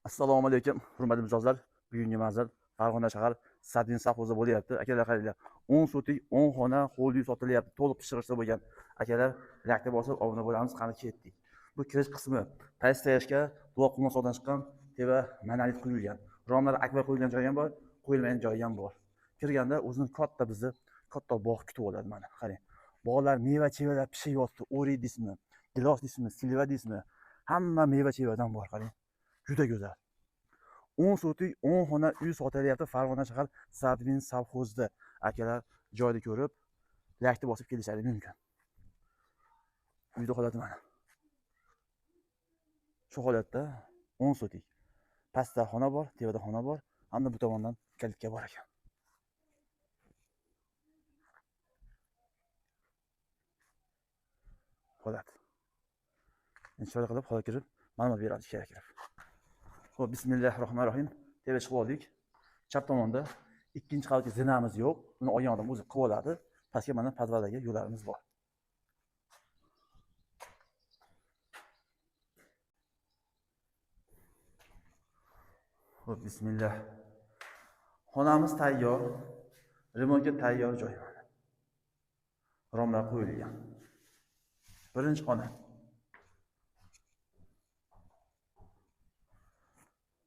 Assalomu alaykum, hurmatli mijozlar. Bugungi manzil Farg'ona shahar Sadin safhozida bo'lyapti. Akalar qaranglar, 10 sotik 10 xona ho'l sotilyapti. To'liq pishirishda bo'lgan. Akalar, lakta bosib obuna bo'lamiz, qani ketdik. Bu kirish qismi pastayashga duo qilmoqdan chiqqan teva monolit quyilgan. Romlar akva qo'yilgan joyi ham bor, qo'yilmagan joyi ham bor. Kirganda o'zini katta bizni katta bog' kutib oladi mana. Qarang. Bog'lar meva-chevalar pishyapti. O'rik deysizmi, gilos deysizmi, silva deysizmi? Hamma meva-chevadan bor, qarang. Juda go'zal. 10 sotik 10 xona uy sotilyapti Farg'ona shahar Sadvin savxozida. Akalar joyni ko'rib, lakni bosib kelishlari mumkin. Uyda holati mana. Shu holatda 10 sotik. Pastda xona bor, tevada xona bor, hamda bu tomondan kalitga bor ekan. Holat. Inshaalloh qilib holat kirib, ma'lumot beramiz kerak. Xo'p, bismillahirrohmanirrohim. Teva chiqib oldik. Chap tomonda ikkinchi qavatga zinamiz yo'q. Buni olgan odam o'zi qilib oladi. Pastga mana podvaldagi yo'llarimiz bor. Xo'p, bismillah. Xonamiz tayyor. Remontga tayyor joy mana. Romlar qo'yilgan. Birinchi xona.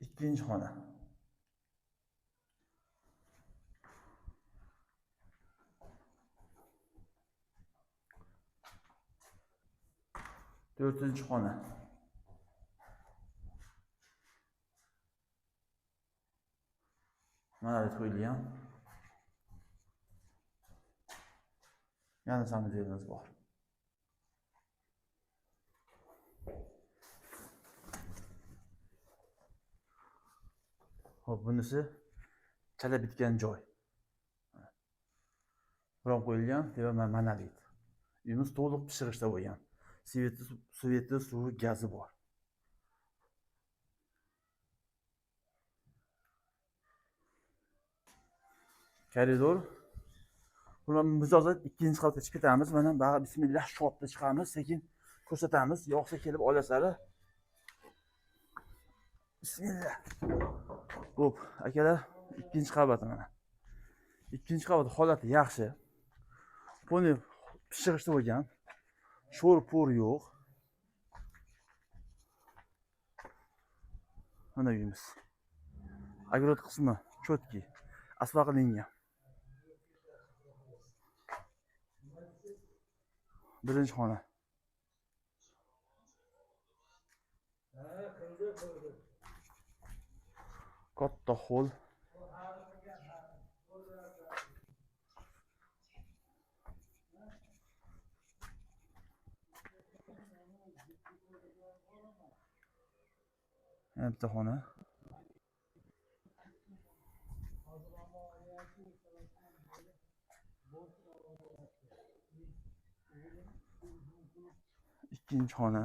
Ikkinchi xona. To'rtinchi xona. Mana bu qo'yilgan. Yana sanitariyangiz bor. Xo'p, bunisi chala bitgan joy. Rom qo'yilgan, teva monolit. Uyimiz to'liq pishirishda bo'lgan. Sveti, suvi, gazi bor. Koridor. Buni mijozlar ikkinchi qavatga chiqib ketamiz. Mana bag'i bismillah shotda chiqamiz, sekin ko'rsatamiz. Yo'qsa kelib olasizlar. Bismillah. Xo'p, akalar, ikkinchi qavat mana. Ikkinchi qavat holati yaxshi. Buni pishirishda bo'lgan. Sho'r-po'r yo'q. Mana uyimiz. Agrot qismi cho'tki, asfalt qilingan. Birinchi xona. Katta hol. Bitta xona. Ikkinchi xona.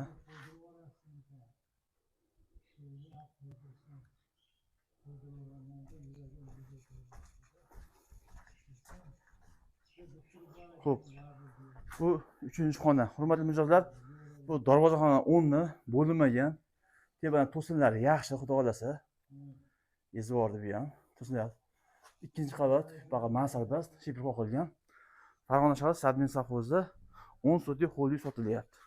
Xo'p. Bu uchinchi xona. Hurmatli mijozlar, bu darvozaxona 10 ni bo'linmagan. Tebani to'sinlari yaxshi, xudo xolasa. Ezvordi bu ham. To'sinlar. Ikkinchi qavat, baqa mansardast, shipir qo'yilgan. Farg'ona shahar Sadmin savxozida 10 sotik ho'l sotilyapti.